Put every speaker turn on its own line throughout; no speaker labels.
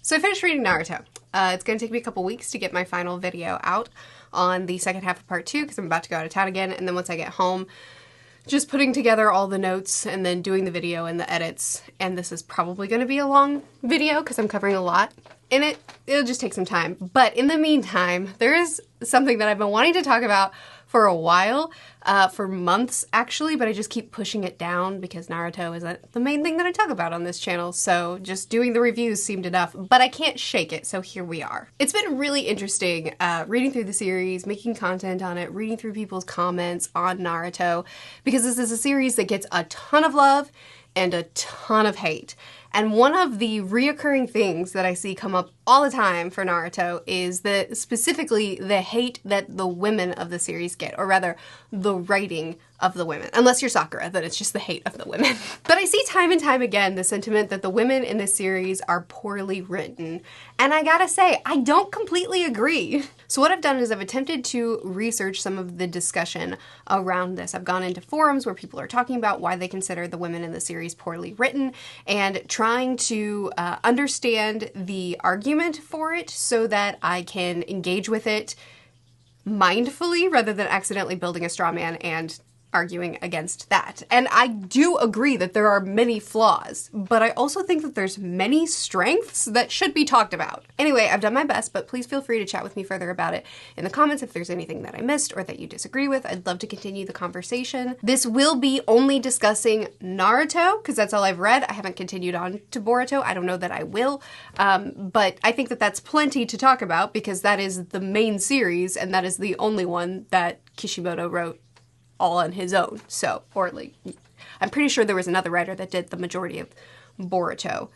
So I finished reading Naruto. It's going to take me a couple weeks to get my final video out on the second half of part 2 because I'm about to go out of town again, and then once I get home, just putting together all the notes and then doing the video and the edits. And this is probably going to be a long video because I'm covering a lot in it. It'll just take some time. But in the meantime, there is something that I've been wanting to talk about for a while, for months actually, but I just keep pushing it down because Naruto isn't the main thing that I talk about on this channel, so just doing the reviews seemed enough, but I can't shake it, so here we are. It's been really interesting reading through the series, making content on it, reading through people's comments on Naruto, because this is a series that gets a ton of love and a ton of hate. And one of the reoccurring things that I see come up all the time for Naruto is specifically the hate that the women of the series get, or rather, the writing of the women. Unless you're Sakura, then it's just the hate of the women. But I see time and time again the sentiment that the women in this series are poorly written. And I gotta say, I don't completely agree. So what I've done is I've attempted to research some of the discussion around this. I've gone into forums where people are talking about why they consider the women in the series poorly written and trying to understand the argument for it so that I can engage with it mindfully rather than accidentally building a straw man and arguing against that. And I do agree that there are many flaws, but I also think that there's many strengths that should be talked about. Anyway, I've done my best, but please feel free to chat with me further about it in the comments if there's anything that I missed or that you disagree with. I'd love to continue the conversation. This will be only discussing Naruto, because that's all I've read. I haven't continued on to Boruto. I don't know that I will, but I think that that's plenty to talk about because that is the main series and that is the only one that Kishimoto wrote all on his own. So, or like, I'm pretty sure there was another writer that did the majority of Boruto.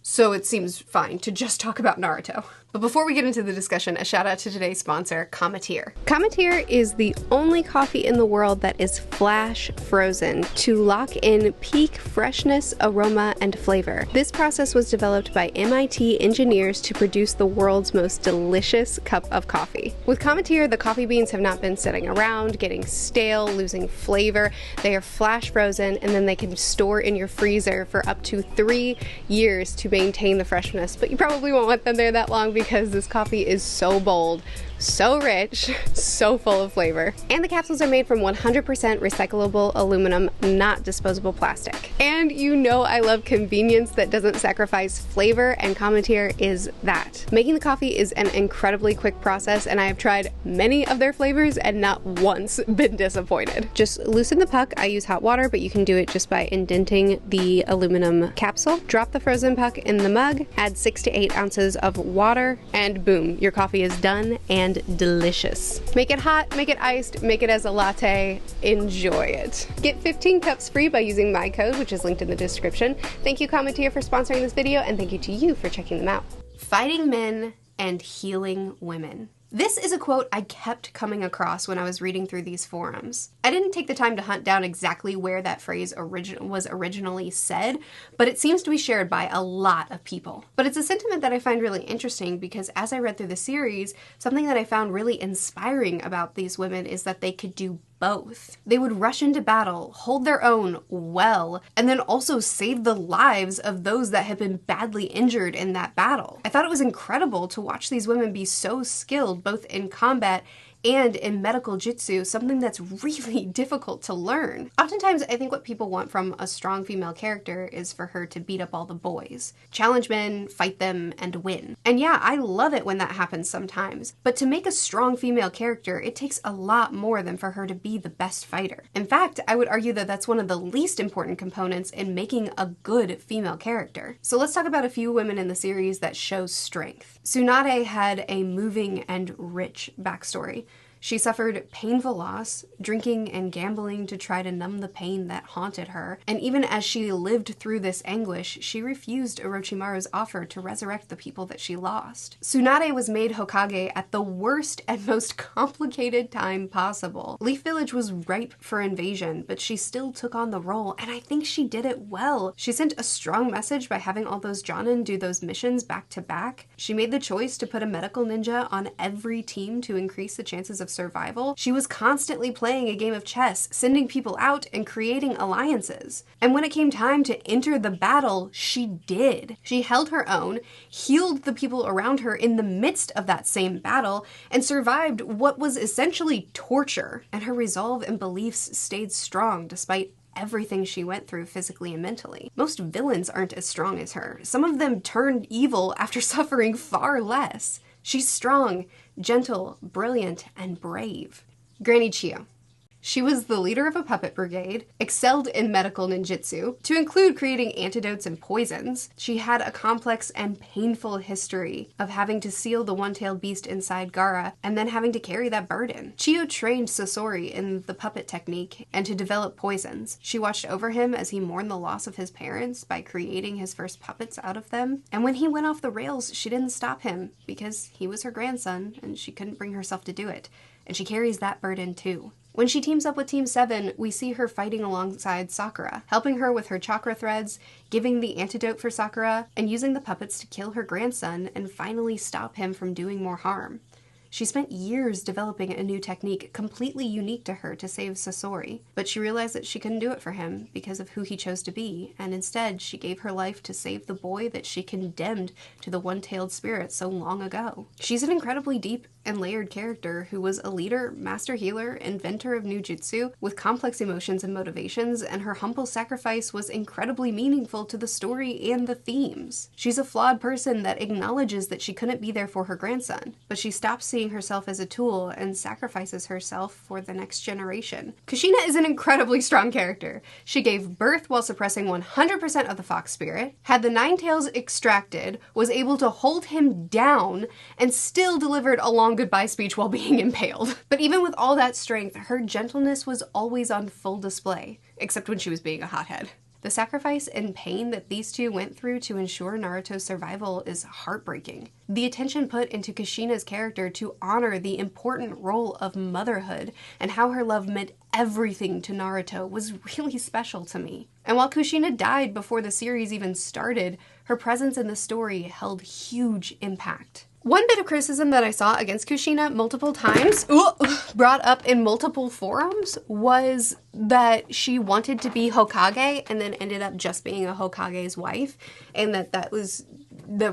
So it seems fine to just talk about Naruto. But before we get into the discussion, a shout out to today's sponsor, Cometeer. Cometeer is the only coffee in the world that is flash frozen to lock in peak freshness, aroma, and flavor. This process was developed by MIT engineers to produce the world's most delicious cup of coffee. With Cometeer, the coffee beans have not been sitting around, getting stale, losing flavor. They are flash frozen, and then they can store in your freezer for up to 3 years to maintain the freshness. But you probably won't want them there that long because this coffee is so bold, so rich, so full of flavor. And the capsules are made from 100% recyclable aluminum, not disposable plastic. And you know I love convenience that doesn't sacrifice flavor, and Cometeer is that. Making the coffee is an incredibly quick process, and I have tried many of their flavors and not once been disappointed. Just loosen the puck. I use hot water, but you can do it just by indenting the aluminum capsule. Drop the frozen puck in the mug, add 6 to 8 ounces of water, and boom, your coffee is done and delicious. Make it hot, make it iced, make it as a latte, enjoy it. Get 15 cups free by using my code, which is linked in the description. Thank you, Cometeer, for sponsoring this video, and thank you to you for checking them out. Fighting men and healing women. This is a quote I kept coming across when I was reading through these forums. I didn't take the time to hunt down exactly where that phrase was originally said, but it seems to be shared by a lot of people. But it's a sentiment that I find really interesting because as I read through the series, something that I found really inspiring about these women is that they could do both. They would rush into battle, hold their own well, and then also save the lives of those that had been badly injured in that battle. I thought it was incredible to watch these women be so skilled both in combat and in medical jutsu, something that's really difficult to learn. Oftentimes, I think what people want from a strong female character is for her to beat up all the boys, challenge men, fight them, and win. And yeah, I love it when that happens sometimes, but to make a strong female character, it takes a lot more than for her to be the best fighter. In fact, I would argue that that's one of the least important components in making a good female character. So let's talk about a few women in the series that show strength. Tsunade had a moving and rich backstory. She suffered painful loss, drinking and gambling to try to numb the pain that haunted her, and even as she lived through this anguish, she refused Orochimaru's offer to resurrect the people that she lost. Tsunade was made Hokage at the worst and most complicated time possible. Leaf Village was ripe for invasion, but she still took on the role, and I think she did it well. She sent a strong message by having all those Jonin do those missions back to back. She made the choice to put a medical ninja on every team to increase the chances of of survival, she was constantly playing a game of chess, sending people out and creating alliances. And when it came time to enter the battle, she did. She held her own, healed the people around her in the midst of that same battle, and survived what was essentially torture. And her resolve and beliefs stayed strong despite everything she went through physically and mentally. Most villains aren't as strong as her. Some of them turned evil after suffering far less. She's strong, gentle, brilliant, and brave. Granny Chiyo. She was the leader of a puppet brigade, excelled in medical ninjutsu, to include creating antidotes and poisons. She had a complex and painful history of having to seal the one-tailed beast inside Gaara and then having to carry that burden. Chiyo trained Sasori in the puppet technique and to develop poisons. She watched over him as he mourned the loss of his parents by creating his first puppets out of them. And when he went off the rails, she didn't stop him because he was her grandson and she couldn't bring herself to do it. And she carries that burden too. When she teams up with Team 7, we see her fighting alongside Sakura, helping her with her chakra threads, giving the antidote for Sakura, and using the puppets to kill her grandson and finally stop him from doing more harm. She spent years developing a new technique completely unique to her to save Sasori, but she realized that she couldn't do it for him because of who he chose to be, and instead she gave her life to save the boy that she condemned to the one-tailed spirit so long ago. She's an incredibly deep and layered character who was a leader, master healer, inventor of new jutsu with complex emotions and motivations, and her humble sacrifice was incredibly meaningful to the story and the themes. She's a flawed person that acknowledges that she couldn't be there for her grandson, but she stops seeing herself as a tool and sacrifices herself for the next generation. Kushina is an incredibly strong character. She gave birth while suppressing 100% of the fox spirit, had the nine tails extracted, was able to hold him down, and still delivered a long goodbye speech while being impaled. But even with all that strength, her gentleness was always on full display, except when she was being a hothead. The sacrifice and pain that these two went through to ensure Naruto's survival is heartbreaking. The attention put into Kushina's character to honor the important role of motherhood and how her love meant everything to Naruto was really special to me. And while Kushina died before the series even started, her presence in the story held huge impact. One bit of criticism that I saw against Kushina multiple times, brought up in multiple forums, was that she wanted to be Hokage and then ended up just being a Hokage's wife, and that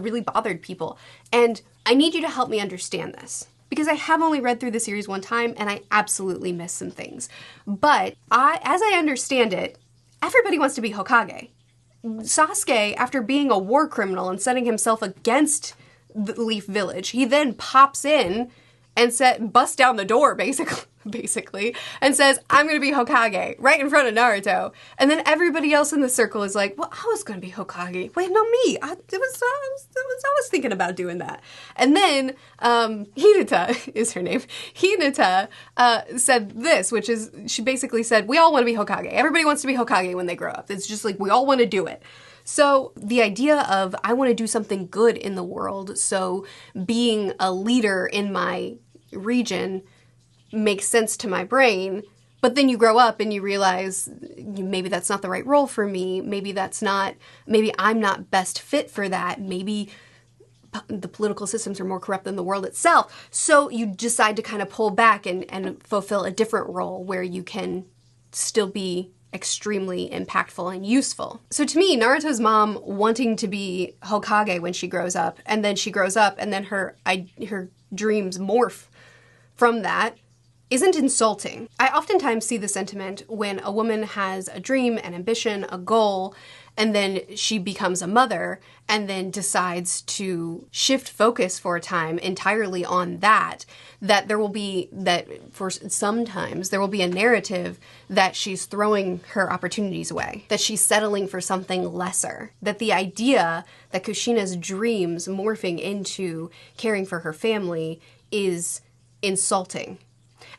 really bothered people. And I need you to help me understand this, because I have only read through the series one time and I absolutely missed some things. But as I understand it, everybody wants to be Hokage. Sasuke, after being a war criminal and setting himself against the Leaf Village, he then pops in and busts down the door, basically, and says, "I'm gonna be Hokage," right in front of Naruto. And then everybody else in the circle is like, "Well, I was gonna be Hokage. Wait, no, me. I was thinking about doing that." And then Hinata is her name. Hinata said this, which is, she basically said, "We all want to be Hokage. Everybody wants to be Hokage when they grow up. It's just like we all want to do it." So the idea of, I want to do something good in the world, so being a leader in my region makes sense to my brain, but then you grow up and you realize maybe that's not the right role for me, maybe I'm not best fit for that, maybe the political systems are more corrupt than the world itself, so you decide to kind of pull back and fulfill a different role where you can still be extremely impactful and useful. So to me, Naruto's mom wanting to be Hokage when she grows up, and then she grows up and then her dreams morph from that, isn't insulting. I oftentimes see the sentiment when a woman has a dream, an ambition, a goal, and then she becomes a mother and then decides to shift focus for a time entirely on that sometimes there will be a narrative that she's throwing her opportunities away, that she's settling for something lesser, that the idea that Kushina's dreams morphing into caring for her family is insulting.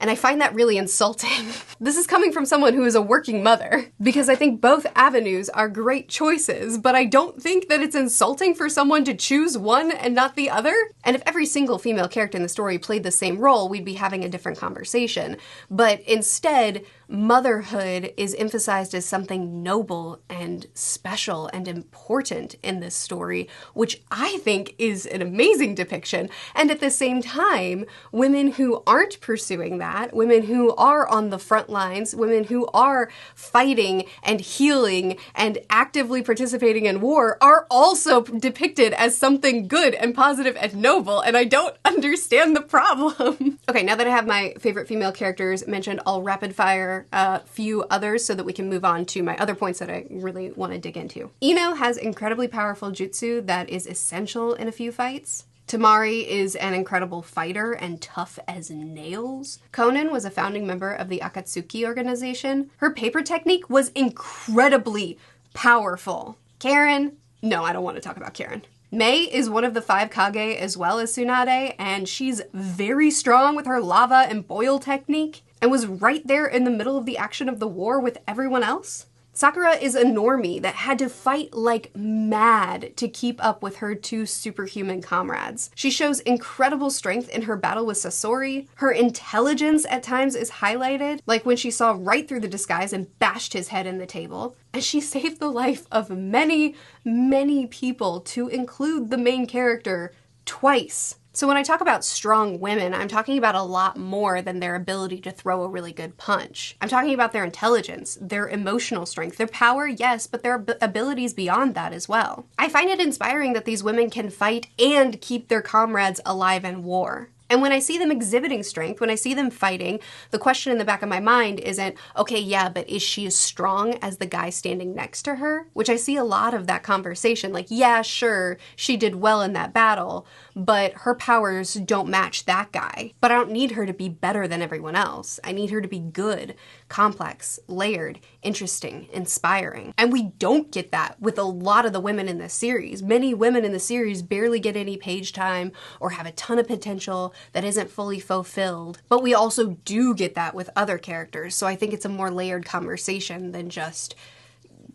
And I find that really insulting. This is coming from someone who is a working mother, because I think both avenues are great choices, but I don't think that it's insulting for someone to choose one and not the other. And if every single female character in the story played the same role, we'd be having a different conversation. But instead, Motherhood is emphasized as something noble and special and important in this story, which I think is an amazing depiction. And at the same time, women who aren't pursuing that, women who are on the front lines, women who are fighting and healing and actively participating in war are also depicted as something good and positive and noble, and I don't understand the problem. Okay, now that I have my favorite female characters mentioned, I'll rapid fire a few others so that we can move on to my other points that I really want to dig into. Ino has incredibly powerful jutsu that is essential in a few fights. Tamari is an incredible fighter and tough as nails. Konan was a founding member of the Akatsuki organization. Her paper technique was incredibly powerful. Karen, no, I don't want to talk about Karen. Mei is one of the 5 Kage as well as Tsunade, and she's very strong with her lava and boil technique, and was right there in the middle of the action of the war with everyone else. Sakura is a normie that had to fight like mad to keep up with her 2 superhuman comrades. She shows incredible strength in her battle with Sasori. Her intelligence at times is highlighted, like when she saw right through the disguise and bashed his head in the table. And she saved the life of many, many people, to include the main character, twice. So when I talk about strong women, I'm talking about a lot more than their ability to throw a really good punch. I'm talking about their intelligence, their emotional strength, their power, yes, but their abilities beyond that as well. I find it inspiring that these women can fight and keep their comrades alive in war. And when I see them exhibiting strength, when I see them fighting, the question in the back of my mind isn't, okay, yeah, but is she as strong as the guy standing next to her? Which I see a lot of that conversation. Like, yeah, sure, she did well in that battle, but her powers don't match that guy. But I don't need her to be better than everyone else. I need her to be good, complex, layered, interesting, inspiring. And we don't get that with a lot of the women in this series. Many women in the series barely get any page time or have a ton of potential that isn't fully fulfilled. But we also do get that with other characters, so I think it's a more layered conversation than just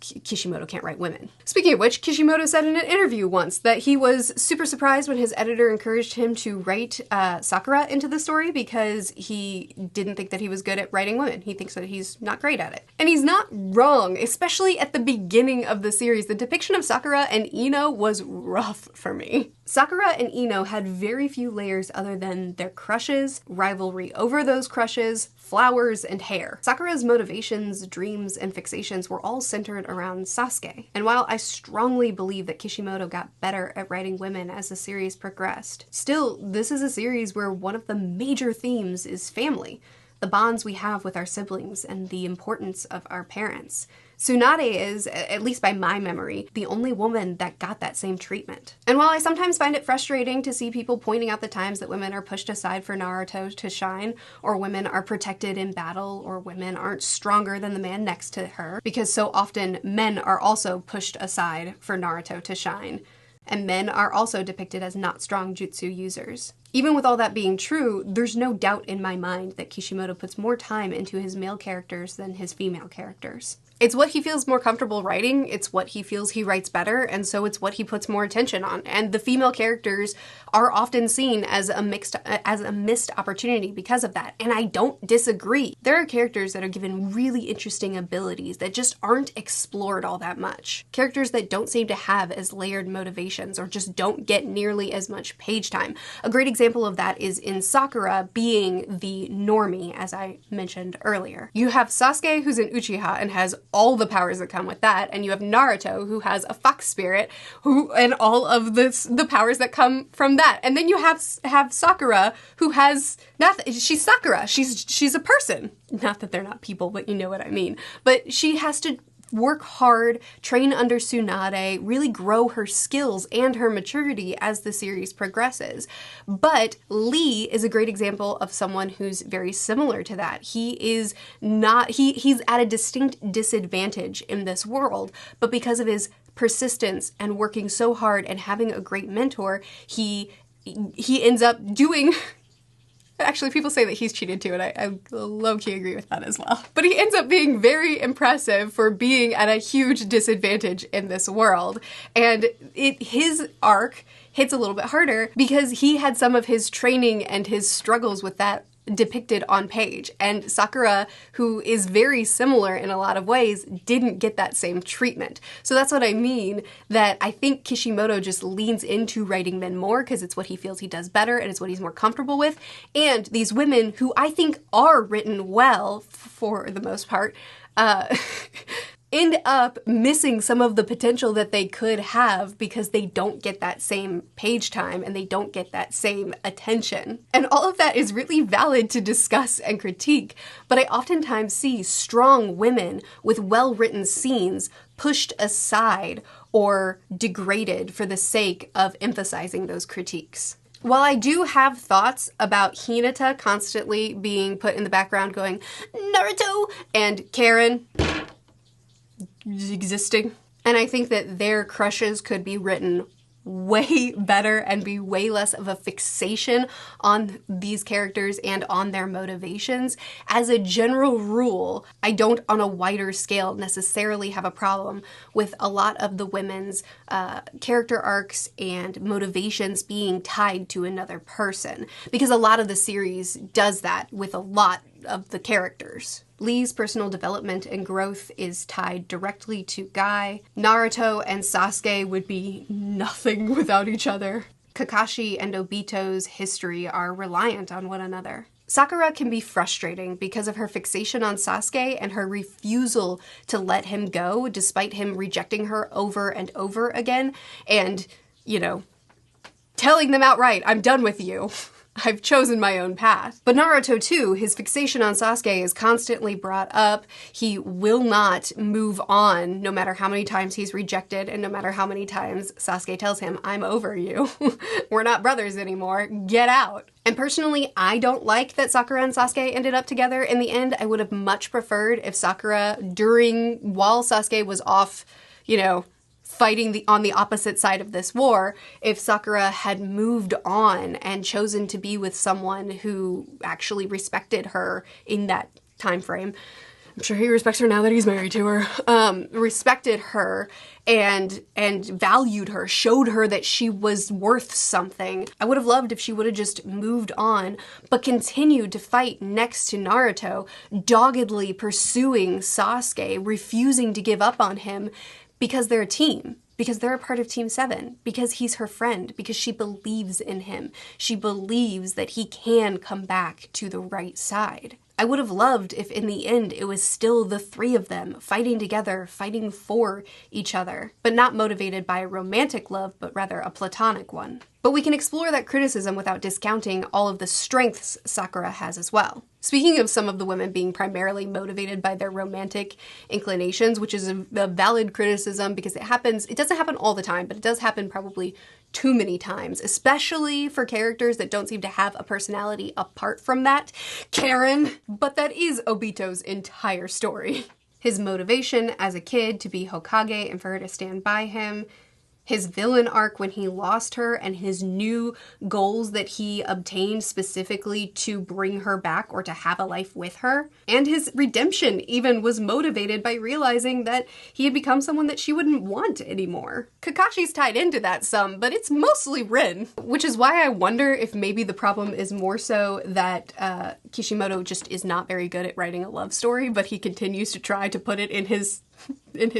Kishimoto can't write women. Speaking of which, Kishimoto said in an interview once that he was super surprised when his editor encouraged him to write Sakura into the story because he didn't think that he was good at writing women. He thinks that he's not great at it. And he's not wrong, especially at the beginning of the series. The depiction of Sakura and Ino was rough for me. Sakura and Ino had very few layers other than their crushes, rivalry over those crushes, flowers, and hair. Sakura's motivations, dreams, and fixations were all centered around Sasuke. And while I strongly believe that Kishimoto got better at writing women as the series progressed, still, this is a series where one of the major themes is family, the bonds we have with our siblings, and the importance of our parents. Tsunade is, at least by my memory, the only woman that got that same treatment. And while I sometimes find it frustrating to see people pointing out the times that women are pushed aside for Naruto to shine, or women are protected in battle, or women aren't stronger than the man next to her, because so often men are also pushed aside for Naruto to shine, and men are also depicted as not strong jutsu users. Even with all that being true, there's no doubt in my mind that Kishimoto puts more time into his male characters than his female characters. It's what he feels more comfortable writing, it's what he feels he writes better, and so it's what he puts more attention on. And the female characters are often seen as a missed opportunity because of that, and I don't disagree. There are characters that are given really interesting abilities that just aren't explored all that much. Characters that don't seem to have as layered motivations or just don't get nearly as much page time. A great example of that is in Sakura being the normie, as I mentioned earlier. You have Sasuke, who's an Uchiha and has all the powers that come with that, and you have Naruto, who has a fox spirit, and all of the powers that come from that. And then you have Sakura, who has nothing. She's Sakura. She's a person. Not that they're not people, but you know what I mean. But she has to work hard, train under Tsunade, really grow her skills and her maturity as the series progresses. But Lee is a great example of someone who's very similar to that. He's at a distinct disadvantage in this world, but because of his persistence and working so hard and having a great mentor, he ends up doing... Actually, people say that he's cheated too, and I low-key agree with that as well. But he ends up being very impressive for being at a huge disadvantage in this world. And his arc hits a little bit harder because he had some of his training and his struggles with that depicted on page. And Sakura, who is very similar in a lot of ways, didn't get that same treatment. So that's what I mean, that I think Kishimoto just leans into writing men more because it's what he feels he does better and it's what he's more comfortable with. And these women, who I think are written well for the most part, end up missing some of the potential that they could have because they don't get that same page time and they don't get that same attention. And all of that is really valid to discuss and critique, but I oftentimes see strong women with well-written scenes pushed aside or degraded for the sake of emphasizing those critiques. While I do have thoughts about Hinata constantly being put in the background going, Naruto, and Karen existing, and I think that their crushes could be written way better and be way less of a fixation on these characters and on their motivations. As a general rule, I don't on a wider scale necessarily have a problem with a lot of the women's character arcs and motivations being tied to another person, because a lot of the series does that with a lot of the characters. Lee's personal development and growth is tied directly to Guy. Naruto and Sasuke would be nothing without each other. Kakashi and Obito's history are reliant on one another. Sakura can be frustrating because of her fixation on Sasuke and her refusal to let him go despite him rejecting her over and over again and, you know, telling them outright, I'm done with you. I've chosen my own path. But Naruto too, his fixation on Sasuke is constantly brought up. He will not move on no matter how many times he's rejected and no matter how many times Sasuke tells him, I'm over you. We're not brothers anymore. Get out. And personally, I don't like that Sakura and Sasuke ended up together. In the end, I would have much preferred if Sakura, while Sasuke was off, you know, fighting on the opposite side of this war, if Sakura had moved on and chosen to be with someone who actually respected her in that time frame. I'm sure he respects her now that he's married to her. Respected her and valued her, showed her that she was worth something. I would have loved if she would have just moved on, but continued to fight next to Naruto, doggedly pursuing Sasuke, refusing to give up on him, because they're a team, because they're a part of Team 7, because he's her friend, because she believes in him. She believes that he can come back to the right side. I would have loved if in the end it was still the three of them fighting together, fighting for each other, but not motivated by a romantic love, but rather a platonic one. But we can explore that criticism without discounting all of the strengths Sakura has as well. Speaking of some of the women being primarily motivated by their romantic inclinations, which is a valid criticism because it doesn't happen all the time, but it does happen probably too many times, especially for characters that don't seem to have a personality apart from that. Karen, but that is Obito's entire story. His motivation as a kid to be Hokage and for her to stand by him, his villain arc when he lost her, and his new goals that he obtained specifically to bring her back or to have a life with her. And his redemption even was motivated by realizing that he had become someone that she wouldn't want anymore. Kakashi's tied into that some, but it's mostly Rin, which is why I wonder if maybe the problem is more so that Kishimoto just is not very good at writing a love story, but he continues to try to put it in his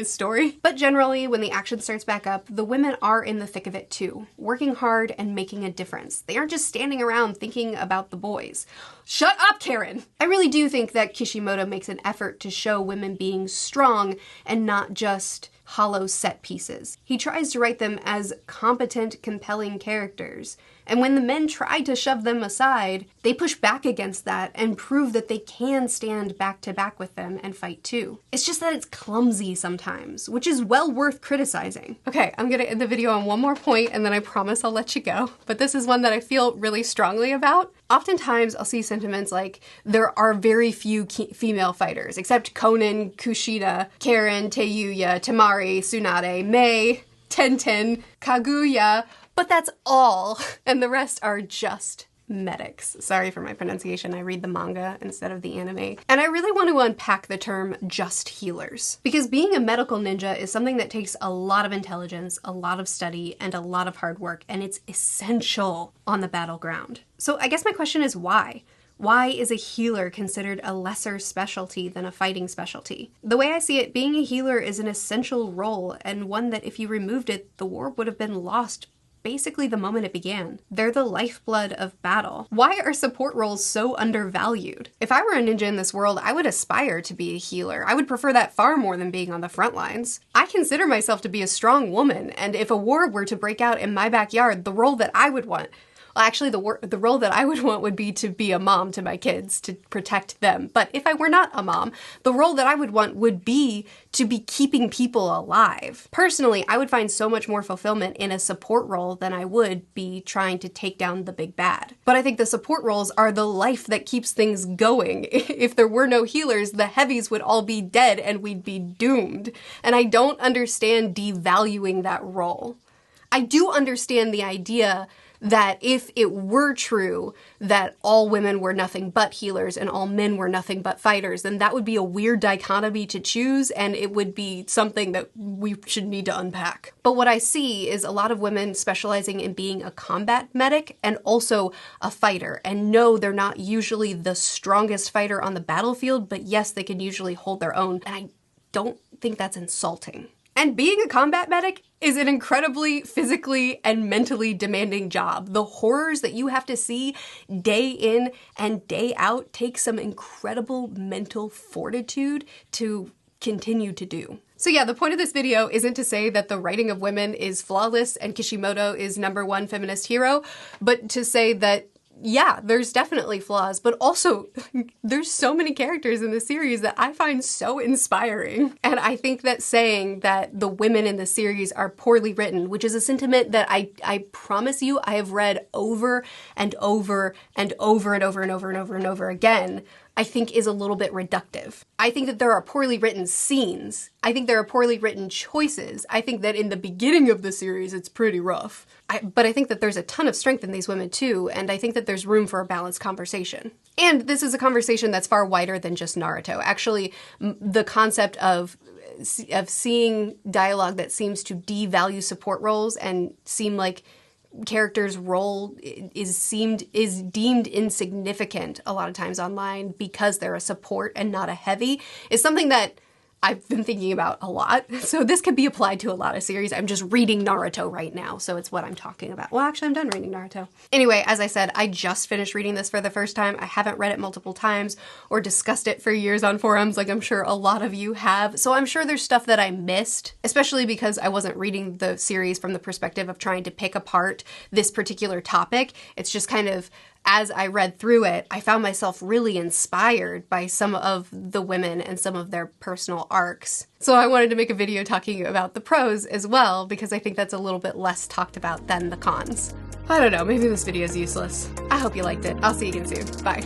story. But generally, when the action starts back up, the women are in the thick of it too, working hard and making a difference. They aren't just standing around thinking about the boys. Shut up, Karen! I really do think that Kishimoto makes an effort to show women being strong and not just hollow set pieces. He tries to write them as competent, compelling characters. And when the men try to shove them aside, they push back against that and prove that they can stand back to back with them and fight too. It's just that it's clumsy sometimes, which is well worth criticizing. Okay, I'm gonna end the video on one more point and then I promise I'll let you go. But this is one that I feel really strongly about. Oftentimes I'll see sentiments like, there are very few female fighters, except Konan, Kushida, Karen, Teyuya, Temari, Tsunade, Mei, Tenten, Kaguya, but that's all, and the rest are just medics. Sorry for my pronunciation, I read the manga instead of the anime. And I really want to unpack the term just healers, because being a medical ninja is something that takes a lot of intelligence, a lot of study, and a lot of hard work, and it's essential on the battleground. So I guess my question is why? Why is a healer considered a lesser specialty than a fighting specialty? The way I see it, being a healer is an essential role, and one that if you removed it, the war would have been lost basically the moment it began. They're the lifeblood of battle. Why are support roles so undervalued? If I were a ninja in this world, I would aspire to be a healer. I would prefer that far more than being on the front lines. I consider myself to be a strong woman, and if a war were to break out in my backyard, the role that I would want, well, actually, the role that I would want would be to be a mom to my kids, to protect them. But if I were not a mom, the role that I would want would be to be keeping people alive. Personally, I would find so much more fulfillment in a support role than I would be trying to take down the big bad. But I think the support roles are the life that keeps things going. If there were no healers, the heavies would all be dead and we'd be doomed. And I don't understand devaluing that role. I do understand the idea that if it were true that all women were nothing but healers and all men were nothing but fighters, then that would be a weird dichotomy to choose, and it would be something that we should need to unpack. But what I see is a lot of women specializing in being a combat medic and also a fighter. And no, they're not usually the strongest fighter on the battlefield, but yes, they can usually hold their own. And I don't think that's insulting. And being a combat medic is an incredibly physically and mentally demanding job. The horrors that you have to see day in and day out take some incredible mental fortitude to continue to do. So yeah, the point of this video isn't to say that the writing of women is flawless and Kishimoto is #1 feminist hero, but to say that yeah, there's definitely flaws, but also there's so many characters in the series that I find so inspiring. And I think that saying that the women in the series are poorly written, which is a sentiment that I promise you I have read over and over and over and over and over and over and over again, I think is a little bit reductive. I think that there are poorly written scenes. I think there are poorly written choices. I think that in the beginning of the series, it's pretty rough. But I think that there's a ton of strength in these women too, and I think that there's room for a balanced conversation. And this is a conversation that's far wider than just Naruto. Actually, the concept of seeing dialogue that seems to devalue support roles and seem like character's role is deemed insignificant a lot of times online because they're a support and not a heavy is something that I've been thinking about a lot. So this could be applied to a lot of series. I'm just reading Naruto right now, so it's what I'm talking about. Well, actually, I'm done reading Naruto. Anyway, as I said, I just finished reading this for the first time. I haven't read it multiple times or discussed it for years on forums like I'm sure a lot of you have. So I'm sure there's stuff that I missed, especially because I wasn't reading the series from the perspective of trying to pick apart this particular topic. It's just kind of, as I read through it, I found myself really inspired by some of the women and some of their personal arcs. So I wanted to make a video talking about the pros as well, because I think that's a little bit less talked about than the cons. I don't know, maybe this video is useless. I hope you liked it. I'll see you again soon. Bye.